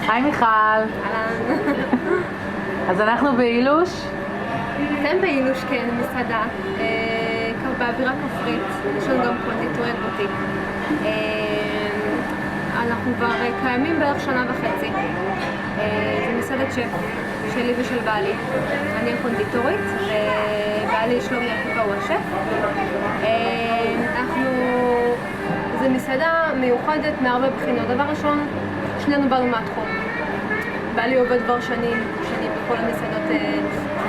היי מיכל. אהלן. אז אנחנו באילוש? אתם באילוש, כן, מסעדה. באווירה כפרית, יש לנו גם קונדיטוריית בוטיק. אנחנו כבר קיימים בערך שנה וחצי. זו מסעדת שף שלי ושל בעלי. אני הקונדיטורית, ובעלי שלומי עקיבא הוא השף. זו מסעדה מיוחדת מהרבה בחינות. דבר ראשון, שנינו באנו מהתחום. בעלי עובד כבר שנים בכל המסעדות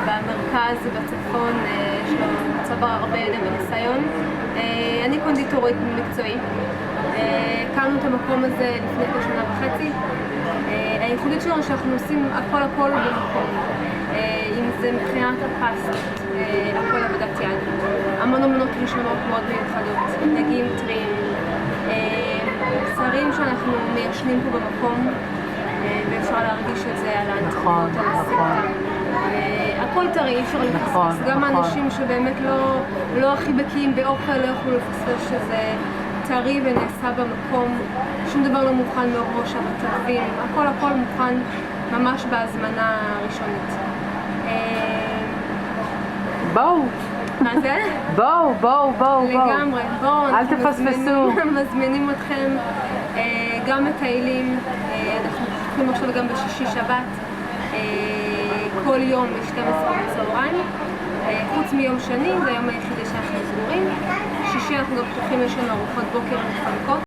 במרכז, בצפון, יש לו צבר הרבה ידע וניסיון. אני קונדיטורית מקצועי. הקמנו את המקום הזה לפני כשנה וחצי. הייחודית שלנו שאנחנו עושים הכל במקום. אם זה מבחינת הפסטות, הכל עבודת יד. המון ראשונות מאוד מיוחדות, דגים טריים, בשרים שאנחנו מיישנים פה במקום. ואפשר להרגיש את זה על האנטריקוט, על הסרטה. הכל טרי, אי אפשר לפספס. גם האנשים שבאמת לא הכי בקיאים באוכל לא יכולו לפספס שזה טרי ונעשה במקום. שום דבר לא מוכן מראש, הטבים. הכל מוכן ממש בהזמנה הראשונית. בואו. מה זה? בואו. לגמרי, בואו. אל תפספסו. מזמינים אתכם, גם מטיילים. אנחנו פותחים עכשיו גם בשישי שבת, כל יום ב-12 בצהריים. חוץ מיום שני, זה היום היחידי שאנחנו סגורים. שישי אנחנו גם פתוחים, יש לנו ארוחות בוקר מפנקות.